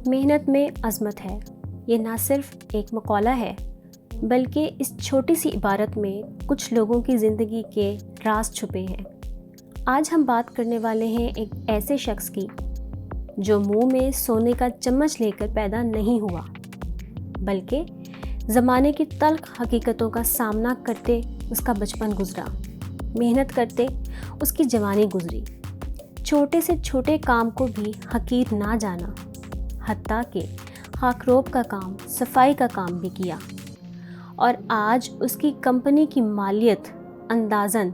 मेहनत में अज़मत है, ये ना सिर्फ एक मक़ौला है बल्कि इस छोटी सी इबारत में कुछ लोगों की ज़िंदगी के राज छुपे हैं। आज हम बात करने वाले हैं एक ऐसे शख्स की जो मुंह में सोने का चम्मच लेकर पैदा नहीं हुआ, बल्कि ज़माने की तल्ख़ हकीकतों का सामना करते उसका बचपन गुजरा, मेहनत करते उसकी जवानी गुजरी, छोटे से छोटे काम को भी हकीर ना जाना, हत्ता कि खाकरोब का काम, सफाई का काम भी किया और आज उसकी कंपनी की मालियत अंदाज़न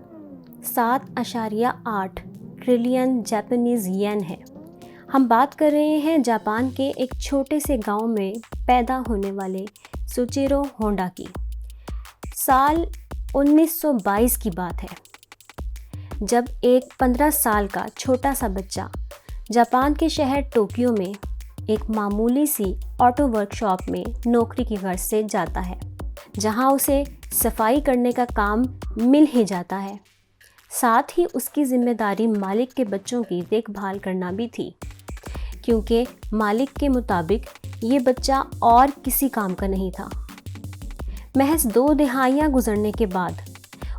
7.8 ट्रिलियन जापानीज़ येन है। हम बात कर रहे हैं जापान के एक छोटे से गांव में पैदा होने वाले सुचिरो होंडा की। साल 1922 की बात है, जब एक 15 साल का छोटा सा बच्चा जापान के शहर टोक्यो में एक मामूली सी ऑटो वर्कशॉप में नौकरी की गर्ज से जाता है, जहां उसे सफाई करने का काम मिल ही जाता है। साथ ही उसकी जिम्मेदारी मालिक के बच्चों की देखभाल करना भी थी, क्योंकि मालिक के मुताबिक ये बच्चा और किसी काम का नहीं था। महज 2 दिहाइयाँ गुजरने के बाद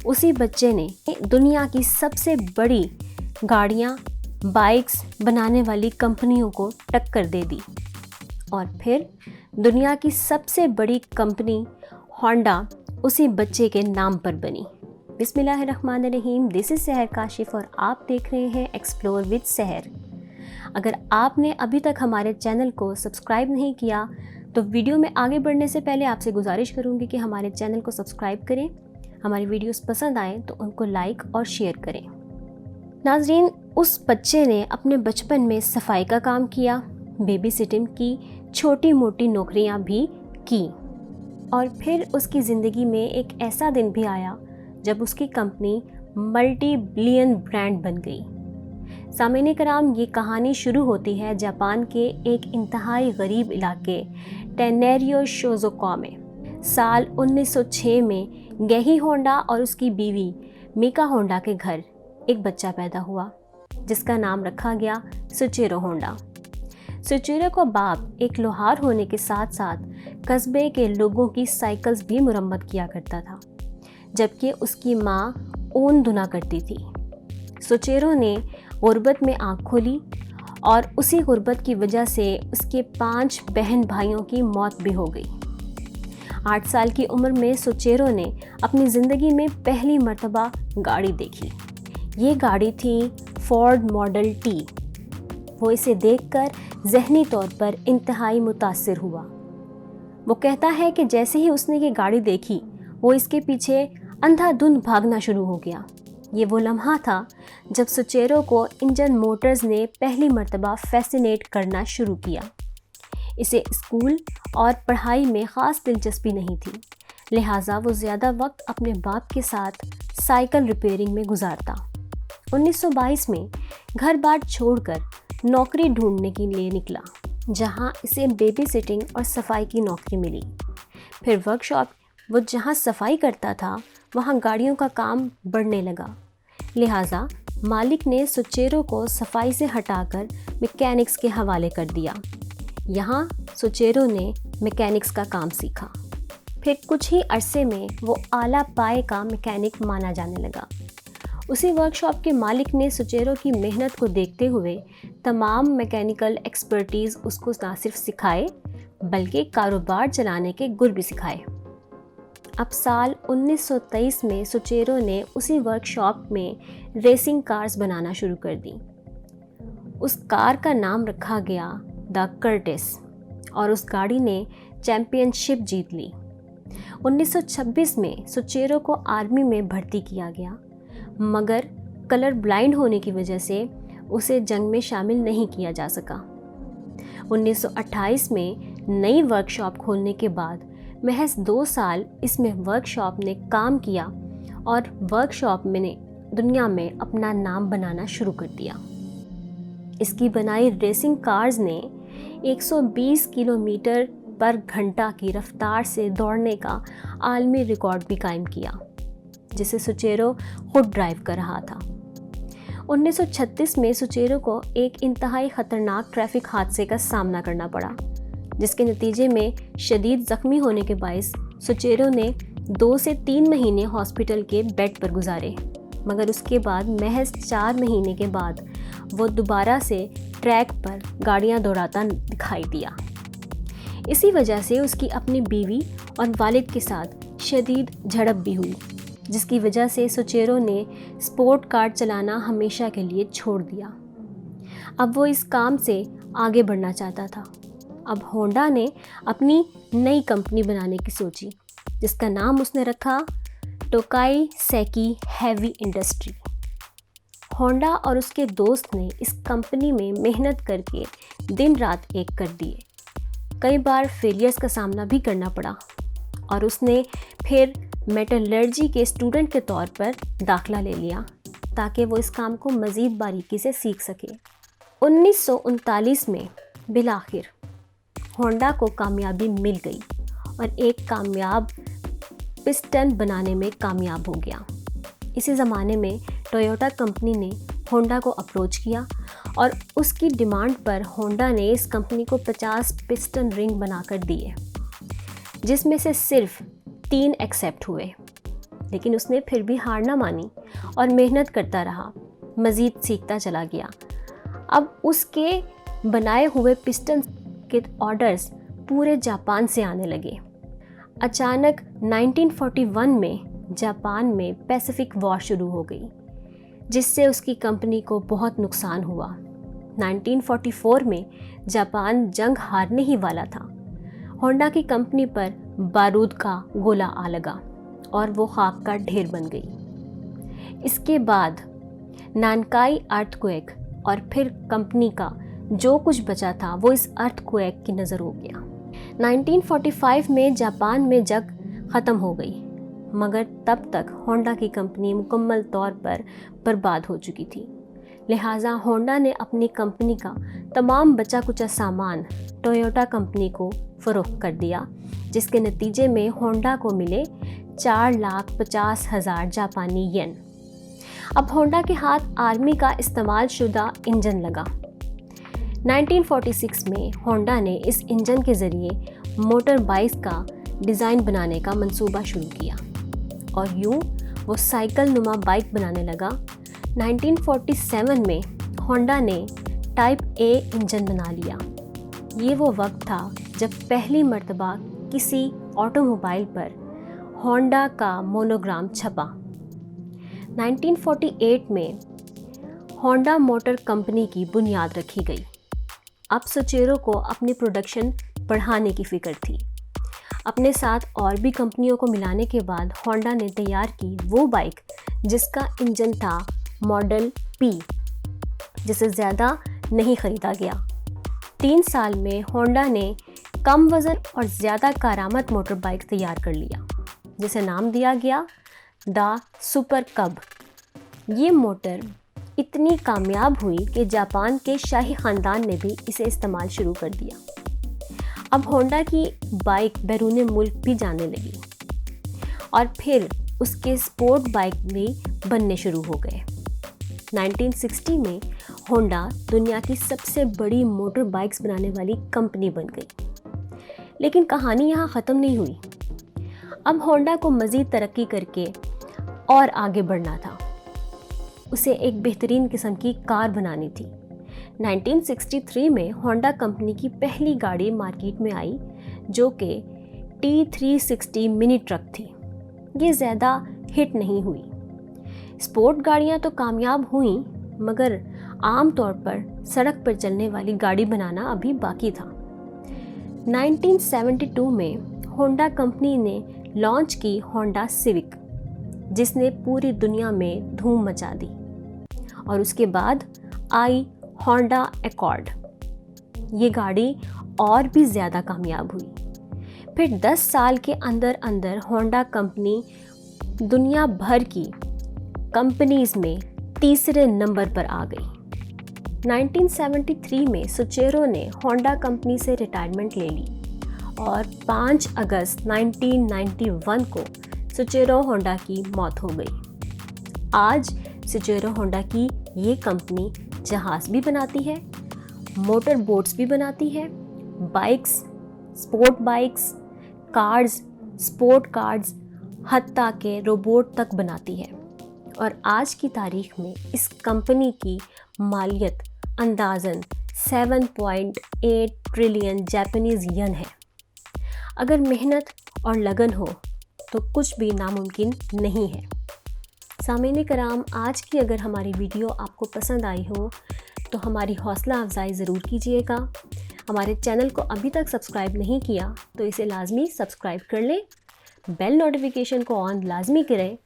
उसी बच्चे ने दुनिया की सबसे बड़ी गाड़ियाँ, बाइक्स बनाने वाली कंपनियों को टक्कर दे दी और फिर दुनिया की सबसे बड़ी कंपनी होंडा उसी बच्चे के नाम पर बनी। बिस्मिल्लाहिर्रहमानिर्रहीम, दिस इज़ सहर काशिफ और आप देख रहे हैं एक्सप्लोर विद सहर। अगर आपने अभी तक हमारे चैनल को सब्सक्राइब नहीं किया तो वीडियो में आगे बढ़ने से पहले आपसे गुजारिश करूंगी कि हमारे चैनल को सब्सक्राइब करें, हमारी वीडियोस पसंद आएँ तो उनको लाइक और शेयर करें। नाज़रीन, उस बच्चे ने अपने बचपन में सफाई का काम किया, बेबी सिटिंग की, छोटी मोटी नौकरियां भी की और फिर उसकी ज़िंदगी में एक ऐसा दिन भी आया जब उसकी कंपनी मल्टी बिलियन ब्रांड बन गई। सामीन कराम, ये कहानी शुरू होती है जापान के एक इंतहाई गरीब इलाके टेनेरियो शिज़ुओका में। साल 1906 में गेही होंडा और उसकी बीवी मिका होंडा के घर एक बच्चा पैदा हुआ जिसका नाम रखा गया सुचिरो होंडा। सुचिरो का बाप एक लोहार होने के साथ साथ कस्बे के लोगों की साइकिल्स भी मुरम्मत किया करता था, जबकि उसकी माँ ऊन धुना करती थी। सुचिरो ने गुर्बत में आँख खोली और उसी गुर्बत की वजह से उसके 5 बहन भाइयों की मौत भी हो गई। 8 साल की उम्र में सुचिरो ने अपनी ज़िंदगी में पहली मर्तबा गाड़ी देखी। ये गाड़ी थी फोर्ड मॉडल टी। वो इसे देखकर ज़हनी तौर पर इंतहाई मुतासिर हुआ। वो कहता है कि जैसे ही उसने ये गाड़ी देखी वो इसके पीछे अंधाधुंध भागना शुरू हो गया। ये वो लम्हा था जब सुचेरो को इंजन मोटर्स ने पहली मर्तबा फैसिनेट करना शुरू किया। इसे स्कूल और पढ़ाई में ख़ास दिलचस्पी नहीं थी, लिहाजा वो ज़्यादा वक्त अपने बाप के साथ साइकिल रिपेयरिंग में गुजारता। 1922 में घर बार छोड़कर नौकरी ढूंढने के लिए निकला, जहां इसे बेबी सिटिंग और सफाई की नौकरी मिली। फिर वर्कशॉप वो जहां सफाई करता था वहां गाड़ियों का काम बढ़ने लगा, लिहाजा मालिक ने सुचेरो को सफाई से हटाकर मैकेनिक्स के हवाले कर दिया। यहाँ सुचेरो ने मैकेनिक्स का काम सीखा। फिर कुछ ही अरसे में वो आला पाए का मैकेनिक माना जाने लगा। उसी वर्कशॉप के मालिक ने सुचेरो की मेहनत को देखते हुए तमाम मैकेनिकल एक्सपर्टीज़ उसको ना सिर्फ सिखाए बल्कि कारोबार चलाने के गुर भी सिखाए। अब साल 1923 में सुचेरो ने उसी वर्कशॉप में रेसिंग कार्स बनाना शुरू कर दी। उस कार का नाम रखा गया द कर्टिस और उस गाड़ी ने चैंपियनशिप जीत ली। 1926 में सुचेरो को आर्मी में भर्ती किया गया, मगर कलर ब्लाइंड होने की वजह से उसे जंग में शामिल नहीं किया जा सका। 1928 में नई वर्कशॉप खोलने के बाद महज 2 साल इसमें वर्कशॉप ने काम किया और वर्कशॉप ने दुनिया में अपना नाम बनाना शुरू कर दिया। इसकी बनाई रेसिंग कार्स ने 120 किलोमीटर पर घंटा की रफ्तार से दौड़ने का आलमी रिकॉर्ड भी कायम किया, जिसे सुचेरो खुद ड्राइव कर रहा था। 1936 में सुचेरो को एक इंतहाई ख़तरनाक ट्रैफिक हादसे का सामना करना पड़ा, जिसके नतीजे में शदीद ज़ख्मी होने के बायस सुचेरो ने 2 से 3 महीने हॉस्पिटल के बेड पर गुजारे, मगर उसके बाद महज 4 महीने के बाद वो दोबारा से ट्रैक पर गाड़ियां दौड़ाता दिखाई दिया। इसी वजह से उसकी अपनी बीवी और वालिद के साथ शदीद झड़प भी हुई, जिसकी वजह से सुचेरो ने स्पोर्ट कार चलाना हमेशा के लिए छोड़ दिया। अब वो इस काम से आगे बढ़ना चाहता था। अब होंडा ने अपनी नई कंपनी बनाने की सोची, जिसका नाम उसने रखा टोकाई सेकी हैवी इंडस्ट्री। होंडा और उसके दोस्त ने इस कंपनी में मेहनत करके दिन रात एक कर दिए। कई बार फेलियर्स का सामना भी करना पड़ा और उसने फिर मेटलर्जी के स्टूडेंट के तौर पर दाखिला ले लिया ताकि वो इस काम को मज़ीद बारीकी से सीख सके। 1939 में बिलाखिर होंडा को कामयाबी मिल गई और एक कामयाब पिस्टन बनाने में कामयाब हो गया। इसी ज़माने में टोयोटा कंपनी ने होंडा को अप्रोच किया और उसकी डिमांड पर होंडा ने इस कंपनी को 50 पिस्टन रिंग बनाकर दिए, जिसमें से सिर्फ 3 एक्सेप्ट हुए। लेकिन उसने फिर भी हार ना मानी और मेहनत करता रहा, मज़ीद सीखता चला गया। अब उसके बनाए हुए पिस्टन के ऑर्डर्स पूरे जापान से आने लगे। अचानक 1941 में जापान में पैसिफिक वॉर शुरू हो गई, जिससे उसकी कंपनी को बहुत नुकसान हुआ। 1944 में जापान जंग हारने ही वाला था। होंडा की कंपनी पर बारूद का गोला आ लगा और वो खाक का ढेर बन गई। इसके बाद नानकाई अर्थक्वेक और फिर कंपनी का जो कुछ बचा था वो इस अर्थक्वेक की नज़र हो गया। 1945 में जापान में जंग ख़त्म हो गई, मगर तब तक होंडा की कंपनी मुकम्मल तौर पर बर्बाद हो चुकी थी। लिहाजा होंडा ने अपनी कंपनी का तमाम बचा कुचा सामान टोयोटा कंपनी को फ़रोख्त कर दिया, जिसके नतीजे में होंडा को मिले 4,50,000 जापानी येन। अब होंडा के हाथ आर्मी का इस्तेमाल शुदा इंजन लगा। 1946 में होंडा ने इस इंजन के ज़रिए मोटर बाइक्स का डिज़ाइन बनाने का मंसूबा शुरू किया और यूँ वो साइकिल नुमा बाइक बनाने लगा। 1947 में होंडा ने टाइप ए इंजन बना लिया। ये वो वक्त था जब पहली मर्तबा किसी ऑटोमोबाइल पर होंडा का मोनोग्राम छपा। 1948 में होंडा मोटर कंपनी की बुनियाद रखी गई। अब सुचेरो को अपनी प्रोडक्शन बढ़ाने की फ़िक्र थी। अपने साथ और भी कंपनियों को मिलाने के बाद होंडा ने तैयार की वो बाइक जिसका इंजन था मॉडल पी, जिसे ज़्यादा नहीं ख़रीदा गया। 3 साल में होंडा ने कम वज़न और ज़्यादा कारामद मोटर बाइक तैयार कर लिया, जिसे नाम दिया गया द सुपर कब। ये मोटर इतनी कामयाब हुई कि जापान के शाही ख़ानदान ने भी इसे इस्तेमाल शुरू कर दिया। अब होंडा की बाइक बैरून मुल्क भी जाने लगी और फिर उसके स्पोर्ट बाइक भी बनने शुरू हो गए। 1960 में होंडा दुनिया की सबसे बड़ी मोटर बाइक्स बनाने वाली कंपनी बन गई। लेकिन कहानी यहाँ ख़त्म नहीं हुई। अब होंडा को मज़ीद तरक्की करके और आगे बढ़ना था। उसे एक बेहतरीन किस्म की कार बनानी थी। 1963 में होंडा कंपनी की पहली गाड़ी मार्केट में आई, जो कि T360 मिनी ट्रक थी। ये ज़्यादा हिट नहीं हुई। स्पोर्ट गाड़ियाँ तो कामयाब हुईं, मगर आम तौर पर सड़क पर चलने वाली गाड़ी बनाना अभी बाकी था। 1972 में होंडा कंपनी ने लॉन्च की होंडा सिविक, जिसने पूरी दुनिया में धूम मचा दी। और उसके बाद आई होंडा एकॉर्ड। ये गाड़ी और भी ज़्यादा कामयाब हुई। फिर 10 साल के अंदर अंदर होंडा कंपनी दुनिया भर की कंपनीज़ में तीसरे नंबर पर आ गई। 1973 में सुचेरो ने होंडा कंपनी से रिटायरमेंट ले ली और 5 अगस्त 1991 को सुचेरो होंडा की मौत हो गई। आज सुचेरो होंडा की ये कंपनी जहाज़ भी बनाती है, मोटर बोट्स भी बनाती है, bikes, sport bikes, cars, sport cars, हत्ता के रोबोट तक बनाती है। और आज की तारीख में इस कंपनी की मालियत अंदाज़न 7.8 ट्रिलियन जापानीज़ येन है। अगर मेहनत और लगन हो तो कुछ भी नामुमकिन नहीं है। सामीन कराम, आज की अगर हमारी वीडियो आपको पसंद आई हो तो हमारी हौसला अफजाई ज़रूर कीजिएगा। हमारे चैनल को अभी तक सब्सक्राइब नहीं किया तो इसे लाजमी सब्सक्राइब कर लें, बेल नोटिफिकेशन को ऑन लाजमी करें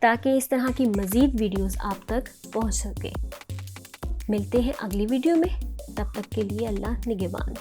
ताकि इस तरह की मज़ीद वीडियोस आप तक पहुंच सके। मिलते हैं अगली वीडियो में, तब तक के लिए अल्लाह निगहबान।